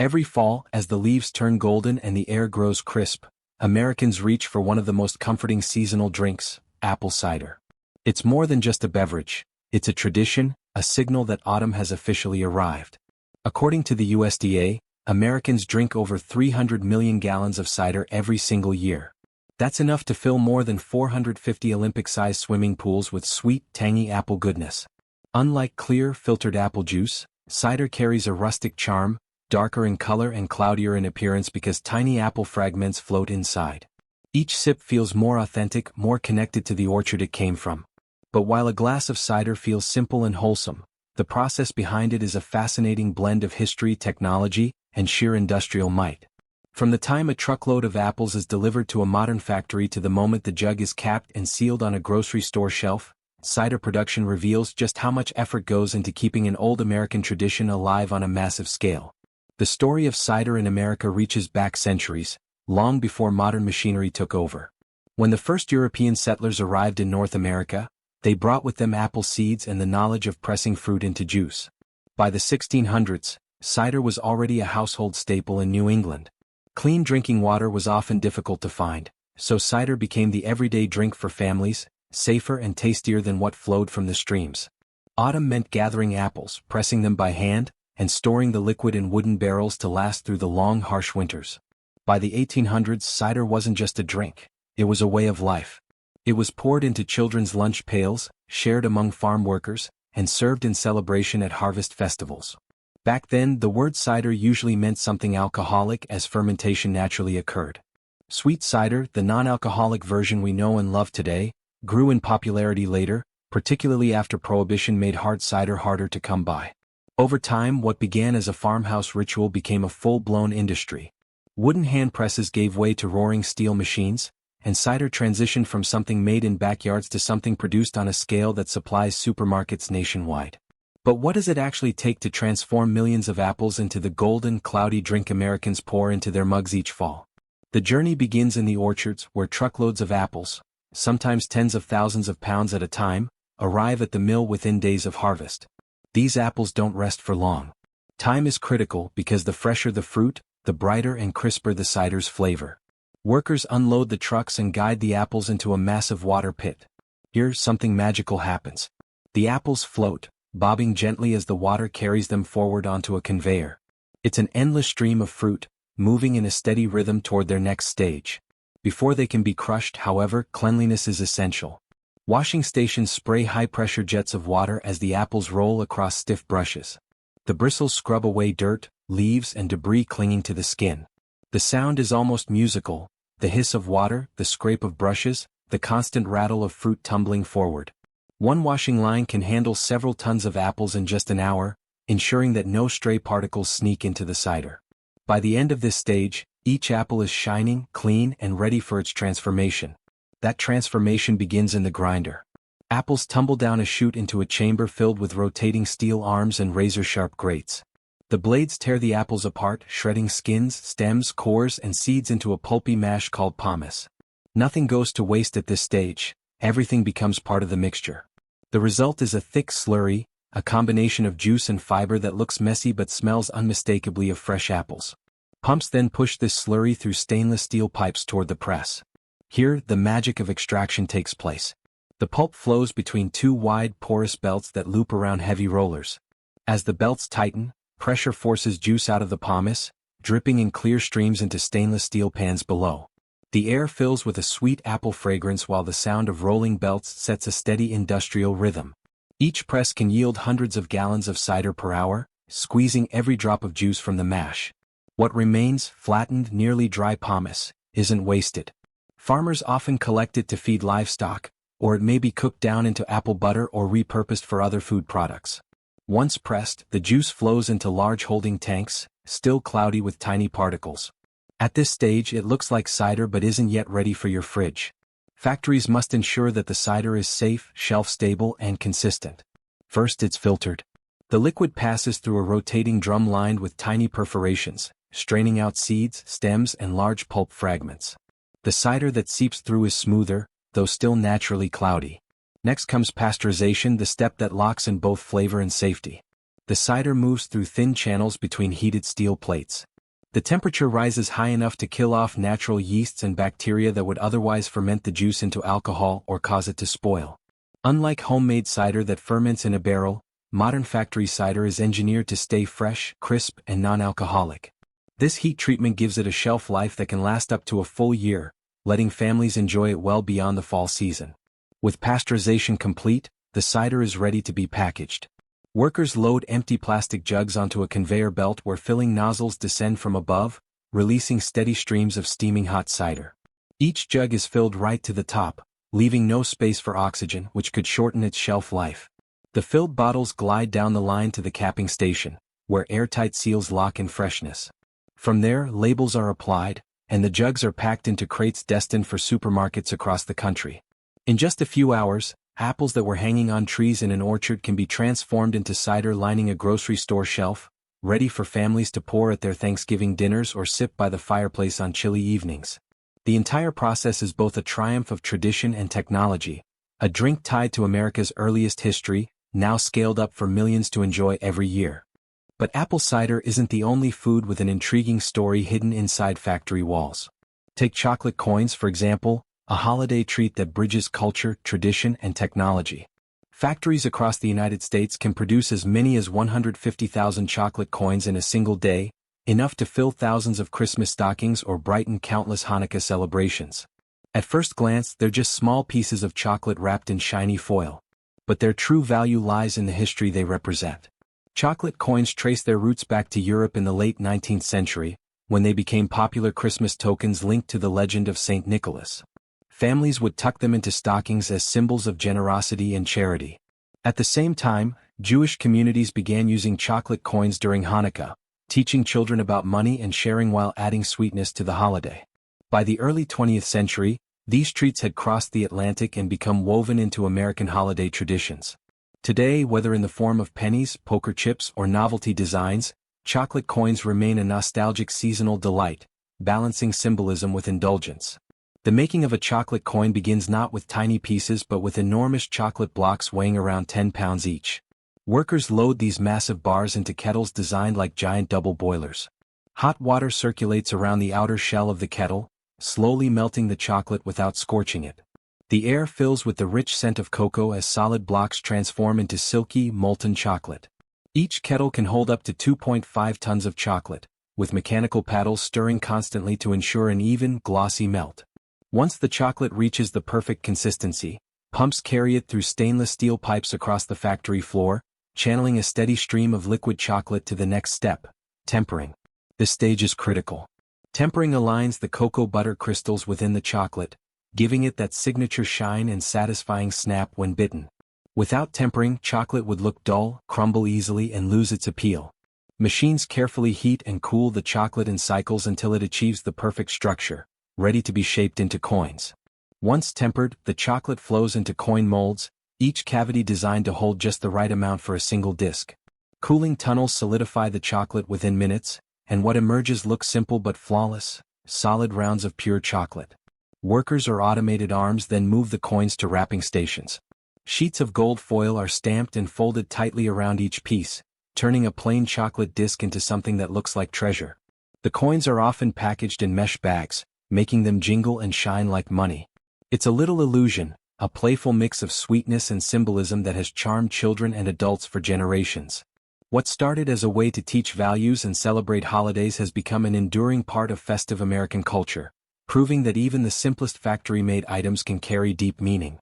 Every fall, as the leaves turn golden and the air grows crisp, Americans reach for one of the most comforting seasonal drinks, apple cider. It's more than just a beverage. It's a tradition, a signal that autumn has officially arrived. According to the USDA, Americans drink over 300 million gallons of cider every single year. That's enough to fill more than 450 Olympic-sized swimming pools with sweet, tangy apple goodness. Unlike clear, filtered apple juice, cider carries a rustic charm, darker in color and cloudier in appearance because tiny apple fragments float inside. Each sip feels more authentic, more connected to the orchard it came from. But while a glass of cider feels simple and wholesome, the process behind it is a fascinating blend of history, technology, and sheer industrial might. From the time a truckload of apples is delivered to a modern factory to the moment the jug is capped and sealed on a grocery store shelf, cider production reveals just how much effort goes into keeping an old American tradition alive on a massive scale. The story of cider in America reaches back centuries, long before modern machinery took over. When the first European settlers arrived in North America, they brought with them apple seeds and the knowledge of pressing fruit into juice. By the 1600s, cider was already a household staple in New England. Clean drinking water was often difficult to find, so cider became the everyday drink for families, safer and tastier than what flowed from the streams. Autumn meant gathering apples, pressing them by hand, and storing the liquid in wooden barrels to last through the long, harsh winters. By the 1800s, cider wasn't just a drink, it was a way of life. It was poured into children's lunch pails, shared among farm workers, and served in celebration at harvest festivals. Back then, the word cider usually meant something alcoholic as fermentation naturally occurred. Sweet cider, the non-alcoholic version we know and love today, grew in popularity later, particularly after Prohibition made hard cider harder to come by. Over time, what began as a farmhouse ritual became a full-blown industry. Wooden hand presses gave way to roaring steel machines, and cider transitioned from something made in backyards to something produced on a scale that supplies supermarkets nationwide. But what does it actually take to transform millions of apples into the golden, cloudy drink Americans pour into their mugs each fall? The journey begins in the orchards, where truckloads of apples, sometimes tens of thousands of pounds at a time, arrive at the mill within days of harvest. These apples don't rest for long. Time is critical because the fresher the fruit, the brighter and crisper the cider's flavor. Workers unload the trucks and guide the apples into a massive water pit. Here, something magical happens. The apples float, bobbing gently as the water carries them forward onto a conveyor. It's an endless stream of fruit, moving in a steady rhythm toward their next stage. Before they can be crushed, however, cleanliness is essential. Washing stations spray high-pressure jets of water as the apples roll across stiff brushes. The bristles scrub away dirt, leaves, and debris clinging to the skin. The sound is almost musical, the hiss of water, the scrape of brushes, the constant rattle of fruit tumbling forward. One washing line can handle several tons of apples in just an hour, ensuring that no stray particles sneak into the cider. By the end of this stage, each apple is shining, clean, and ready for its transformation. That transformation begins in the grinder. Apples tumble down a chute into a chamber filled with rotating steel arms and razor-sharp grates. The blades tear the apples apart, shredding skins, stems, cores, and seeds into a pulpy mash called pomace. Nothing goes to waste at this stage, everything becomes part of the mixture. The result is a thick slurry, a combination of juice and fiber that looks messy but smells unmistakably of fresh apples. Pumps then push this slurry through stainless steel pipes toward the press. Here, the magic of extraction takes place. The pulp flows between two wide, porous belts that loop around heavy rollers. As the belts tighten, pressure forces juice out of the pomace, dripping in clear streams into stainless steel pans below. The air fills with a sweet apple fragrance while the sound of rolling belts sets a steady industrial rhythm. Each press can yield hundreds of gallons of cider per hour, squeezing every drop of juice from the mash. What remains, flattened, nearly dry pomace, isn't wasted. Farmers often collect it to feed livestock, or it may be cooked down into apple butter or repurposed for other food products. Once pressed, the juice flows into large holding tanks, still cloudy with tiny particles. At this stage, it looks like cider but isn't yet ready for your fridge. Factories must ensure that the cider is safe, shelf-stable, and consistent. First, it's filtered. The liquid passes through a rotating drum lined with tiny perforations, straining out seeds, stems, and large pulp fragments. The cider that seeps through is smoother, though still naturally cloudy. Next comes pasteurization, the step that locks in both flavor and safety. The cider moves through thin channels between heated steel plates. The temperature rises high enough to kill off natural yeasts and bacteria that would otherwise ferment the juice into alcohol or cause it to spoil. Unlike homemade cider that ferments in a barrel, modern factory cider is engineered to stay fresh, crisp, and non-alcoholic. This heat treatment gives it a shelf life that can last up to a full year, letting families enjoy it well beyond the fall season. With pasteurization complete, the cider is ready to be packaged. Workers load empty plastic jugs onto a conveyor belt where filling nozzles descend from above, releasing steady streams of steaming hot cider. Each jug is filled right to the top, leaving no space for oxygen, which could shorten its shelf life. The filled bottles glide down the line to the capping station, where airtight seals lock in freshness. From there, labels are applied, and the jugs are packed into crates destined for supermarkets across the country. In just a few hours, apples that were hanging on trees in an orchard can be transformed into cider lining a grocery store shelf, ready for families to pour at their Thanksgiving dinners or sip by the fireplace on chilly evenings. The entire process is both a triumph of tradition and technology, a drink tied to America's earliest history, now scaled up for millions to enjoy every year. But apple cider isn't the only food with an intriguing story hidden inside factory walls. Take chocolate coins, for example, a holiday treat that bridges culture, tradition, and technology. Factories across the United States can produce as many as 150,000 chocolate coins in a single day, enough to fill thousands of Christmas stockings or brighten countless Hanukkah celebrations. At first glance, they're just small pieces of chocolate wrapped in shiny foil. But their true value lies in the history they represent. Chocolate coins trace their roots back to Europe in the late 19th century, when they became popular Christmas tokens linked to the legend of St. Nicholas. Families would tuck them into stockings as symbols of generosity and charity. At the same time, Jewish communities began using chocolate coins during Hanukkah, teaching children about money and sharing while adding sweetness to the holiday. By the early 20th century, these treats had crossed the Atlantic and become woven into American holiday traditions. Today, whether in the form of pennies, poker chips, or novelty designs, chocolate coins remain a nostalgic seasonal delight, balancing symbolism with indulgence. The making of a chocolate coin begins not with tiny pieces but with enormous chocolate blocks weighing around 10 pounds each. Workers load these massive bars into kettles designed like giant double boilers. Hot water circulates around the outer shell of the kettle, slowly melting the chocolate without scorching it. The air fills with the rich scent of cocoa as solid blocks transform into silky, molten chocolate. Each kettle can hold up to 2.5 tons of chocolate, with mechanical paddles stirring constantly to ensure an even, glossy melt. Once the chocolate reaches the perfect consistency, pumps carry it through stainless steel pipes across the factory floor, channeling a steady stream of liquid chocolate to the next step, tempering. This stage is critical. Tempering aligns the cocoa butter crystals within the chocolate, giving it that signature shine and satisfying snap when bitten. Without tempering, chocolate would look dull, crumble easily, and lose its appeal. Machines carefully heat and cool the chocolate in cycles until it achieves the perfect structure, ready to be shaped into coins. Once tempered, the chocolate flows into coin molds, each cavity designed to hold just the right amount for a single disc. Cooling tunnels solidify the chocolate within minutes, and what emerges looks simple but flawless, solid rounds of pure chocolate. Workers or automated arms then move the coins to wrapping stations. Sheets of gold foil are stamped and folded tightly around each piece, turning a plain chocolate disc into something that looks like treasure. The coins are often packaged in mesh bags, making them jingle and shine like money. It's a little illusion, a playful mix of sweetness and symbolism that has charmed children and adults for generations. What started as a way to teach values and celebrate holidays has become an enduring part of festive American culture, proving that even the simplest factory-made items can carry deep meaning.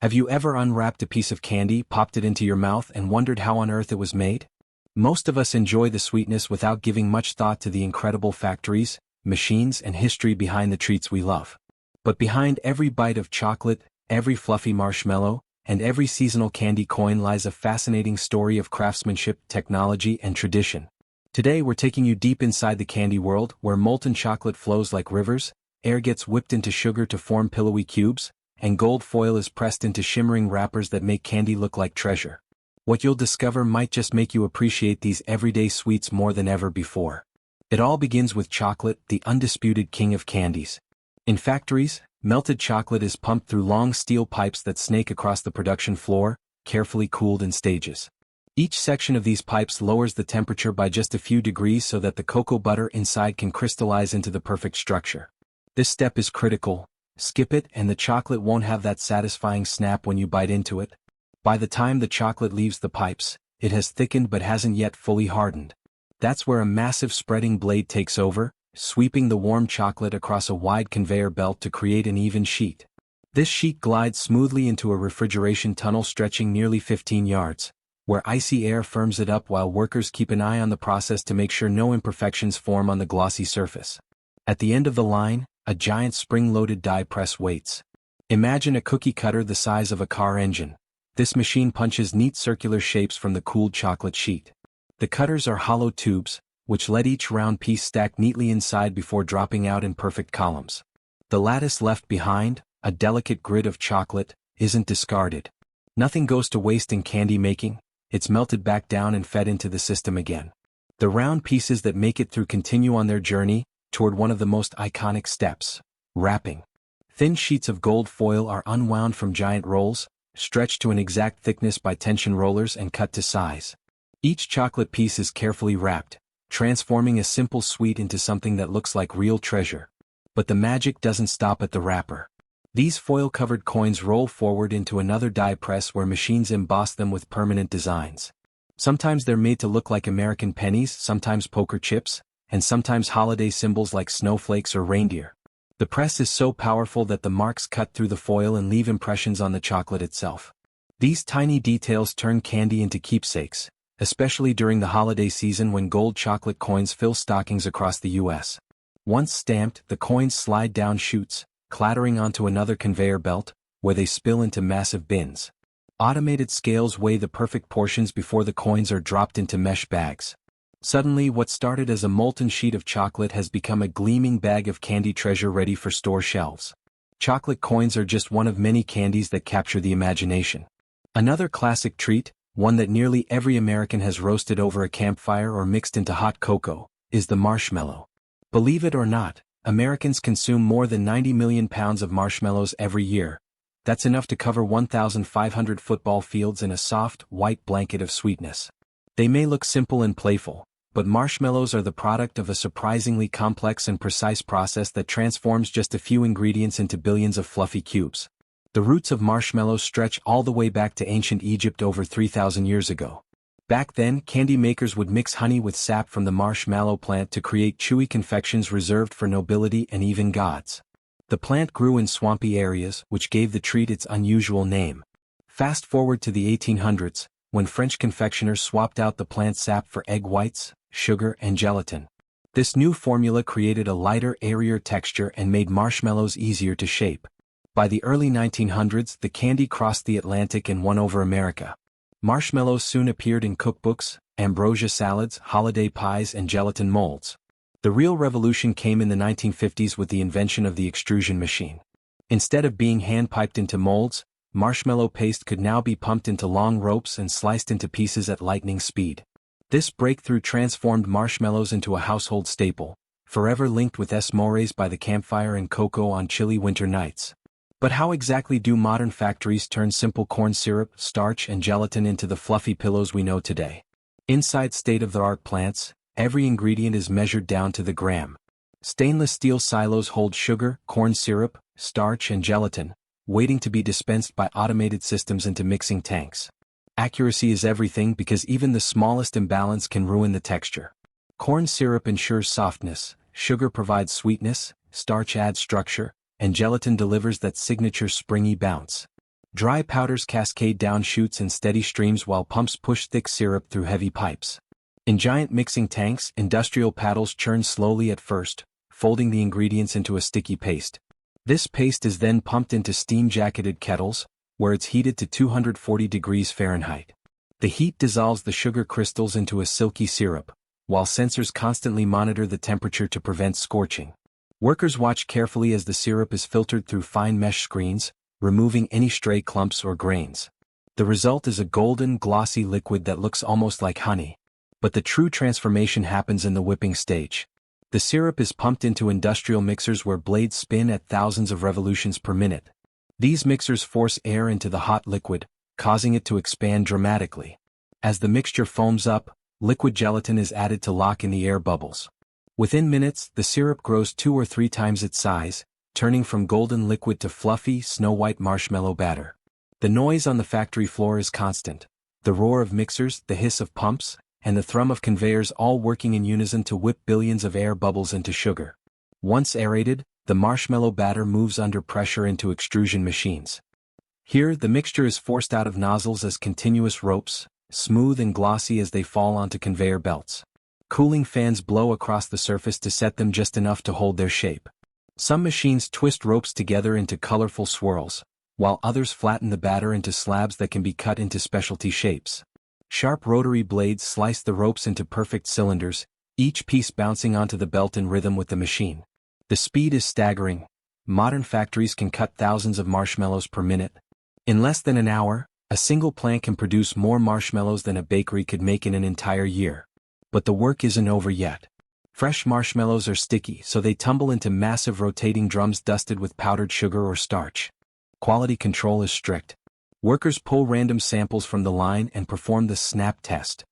Have you ever unwrapped a piece of candy, popped it into your mouth, and wondered how on earth it was made? Most of us enjoy the sweetness without giving much thought to the incredible factories, machines, and history behind the treats we love. But behind every bite of chocolate, every fluffy marshmallow, and every seasonal candy coin lies a fascinating story of craftsmanship, technology, and tradition. Today we're taking you deep inside the candy world, where molten chocolate flows like rivers, air gets whipped into sugar to form pillowy cubes, and gold foil is pressed into shimmering wrappers that make candy look like treasure. What you'll discover might just make you appreciate these everyday sweets more than ever before. It all begins with chocolate, the undisputed king of candies. In factories, melted chocolate is pumped through long steel pipes that snake across the production floor, carefully cooled in stages. Each section of these pipes lowers the temperature by just a few degrees so that the cocoa butter inside can crystallize into the perfect structure. This step is critical. Skip it and the chocolate won't have that satisfying snap when you bite into it. By the time the chocolate leaves the pipes, it has thickened but hasn't yet fully hardened. That's where a massive spreading blade takes over, sweeping the warm chocolate across a wide conveyor belt to create an even sheet. This sheet glides smoothly into a refrigeration tunnel stretching nearly 15 yards, where icy air firms it up while workers keep an eye on the process to make sure no imperfections form on the glossy surface. At the end of the line, a giant spring-loaded die press waits. Imagine a cookie cutter the size of a car engine. This machine punches neat circular shapes from the cooled chocolate sheet. The cutters are hollow tubes, which let each round piece stack neatly inside before dropping out in perfect columns. The lattice left behind, a delicate grid of chocolate, isn't discarded. Nothing goes to waste in candy making, it's melted back down and fed into the system again. The round pieces that make it through continue on their journey toward one of the most iconic steps, wrapping. Thin sheets of gold foil are unwound from giant rolls, stretched to an exact thickness by tension rollers and cut to size. Each chocolate piece is carefully wrapped, transforming a simple sweet into something that looks like real treasure. But the magic doesn't stop at the wrapper. These foil-covered coins roll forward into another die press where machines emboss them with permanent designs. Sometimes they're made to look like American pennies, sometimes poker chips, and sometimes holiday symbols like snowflakes or reindeer. The press is so powerful that the marks cut through the foil and leave impressions on the chocolate itself. These tiny details turn candy into keepsakes, especially during the holiday season when gold chocolate coins fill stockings across the U.S. Once stamped, the coins slide down chutes, clattering onto another conveyor belt, where they spill into massive bins. Automated scales weigh the perfect portions before the coins are dropped into mesh bags. Suddenly, what started as a molten sheet of chocolate has become a gleaming bag of candy treasure ready for store shelves. Chocolate coins are just one of many candies that capture the imagination. Another classic treat, one that nearly every American has roasted over a campfire or mixed into hot cocoa, is the marshmallow. Believe it or not, Americans consume more than 90 million pounds of marshmallows every year. That's enough to cover 1,500 football fields in a soft, white blanket of sweetness. They may look simple and playful, but marshmallows are the product of a surprisingly complex and precise process that transforms just a few ingredients into billions of fluffy cubes. The roots of marshmallows stretch all the way back to ancient Egypt over 3,000 years ago. Back then, candy makers would mix honey with sap from the marshmallow plant to create chewy confections reserved for nobility and even gods. The plant grew in swampy areas, which gave the treat its unusual name. Fast forward to the 1800s, when French confectioners swapped out the plant sap for egg whites, sugar, and gelatin. This new formula created a lighter, airier texture and made marshmallows easier to shape. By the early 1900s, the candy crossed the Atlantic and won over America. Marshmallows soon appeared in cookbooks, ambrosia salads, holiday pies, and gelatin molds. The real revolution came in the 1950s with the invention of the extrusion machine. Instead of being hand-piped into molds, marshmallow paste could now be pumped into long ropes and sliced into pieces at lightning speed. This breakthrough transformed marshmallows into a household staple, forever linked with s'mores by the campfire and cocoa on chilly winter nights. But how exactly do modern factories turn simple corn syrup, starch, and gelatin into the fluffy pillows we know today? Inside state-of-the-art plants, every ingredient is measured down to the gram. Stainless steel silos hold sugar, corn syrup, starch, and gelatin, waiting to be dispensed by automated systems into mixing tanks. Accuracy is everything because even the smallest imbalance can ruin the texture. Corn syrup ensures softness, sugar provides sweetness, starch adds structure, and gelatin delivers that signature springy bounce. Dry powders cascade down chutes in steady streams while pumps push thick syrup through heavy pipes. In giant mixing tanks, industrial paddles churn slowly at first, folding the ingredients into a sticky paste. This paste is then pumped into steam-jacketed kettles, where it's heated to 240 degrees Fahrenheit. The heat dissolves the sugar crystals into a silky syrup, while sensors constantly monitor the temperature to prevent scorching. Workers watch carefully as the syrup is filtered through fine mesh screens, removing any stray clumps or grains. The result is a golden, glossy liquid that looks almost like honey. But the true transformation happens in the whipping stage. The syrup is pumped into industrial mixers where blades spin at thousands of revolutions per minute. These mixers force air into the hot liquid, causing it to expand dramatically. As the mixture foams up, liquid gelatin is added to lock in the air bubbles. Within minutes, the syrup grows 2 or 3 times its size, turning from golden liquid to fluffy, snow-white marshmallow batter. The noise on the factory floor is constant. The roar of mixers, the hiss of pumps, and the thrum of conveyors all working in unison to whip billions of air bubbles into sugar. Once aerated, the marshmallow batter moves under pressure into extrusion machines. Here, the mixture is forced out of nozzles as continuous ropes, smooth and glossy as they fall onto conveyor belts. Cooling fans blow across the surface to set them just enough to hold their shape. Some machines twist ropes together into colorful swirls, while others flatten the batter into slabs that can be cut into specialty shapes. Sharp rotary blades slice the ropes into perfect cylinders, each piece bouncing onto the belt in rhythm with the machine. The speed is staggering. Modern factories can cut thousands of marshmallows per minute. In less than an hour, a single plant can produce more marshmallows than a bakery could make in an entire year. But the work isn't over yet. Fresh marshmallows are sticky, so they tumble into massive rotating drums dusted with powdered sugar or starch. Quality control is strict. Workers pull random samples from the line and perform the snap test.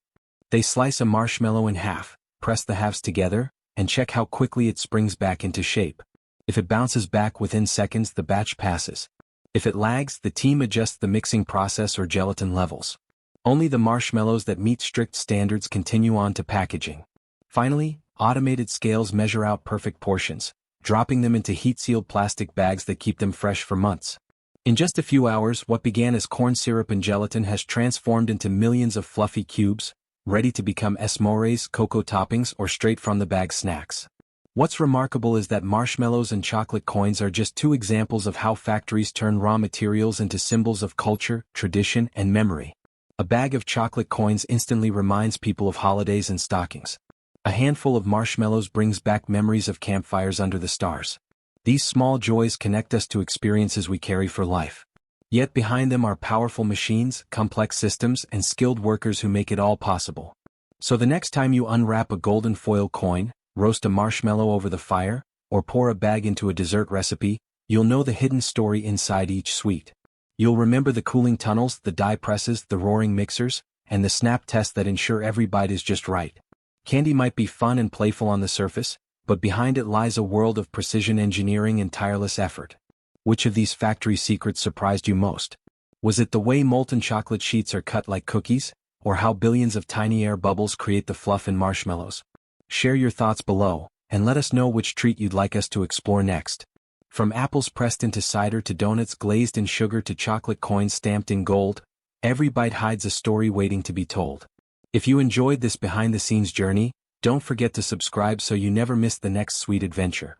They slice a marshmallow in half, press the halves together, and check how quickly it springs back into shape. If it bounces back within seconds, the batch passes. If it lags, the team adjusts the mixing process or gelatin levels. Only the marshmallows that meet strict standards continue on to packaging. Finally, automated scales measure out perfect portions, dropping them into heat-sealed plastic bags that keep them fresh for months. In just a few hours, what began as corn syrup and gelatin has transformed into millions of fluffy cubes, ready to become s'mores, cocoa toppings, or straight-from-the-bag snacks. What's remarkable is that marshmallows and chocolate coins are just 2 examples of how factories turn raw materials into symbols of culture, tradition, and memory. A bag of chocolate coins instantly reminds people of holidays and stockings. A handful of marshmallows brings back memories of campfires under the stars. These small joys connect us to experiences we carry for life. Yet behind them are powerful machines, complex systems, and skilled workers who make it all possible. So the next time you unwrap a golden foil coin, roast a marshmallow over the fire, or pour a bag into a dessert recipe, you'll know the hidden story inside each sweet. You'll remember the cooling tunnels, the die presses, the roaring mixers, and the snap tests that ensure every bite is just right. Candy might be fun and playful on the surface, but behind it lies a world of precision engineering and tireless effort. Which of these factory secrets surprised you most? Was it the way molten chocolate sheets are cut like cookies, or how billions of tiny air bubbles create the fluff in marshmallows? Share your thoughts below, and let us know which treat you'd like us to explore next. From apples pressed into cider to donuts glazed in sugar to chocolate coins stamped in gold, every bite hides a story waiting to be told. If you enjoyed this behind-the-scenes journey, don't forget to subscribe so you never miss the next sweet adventure.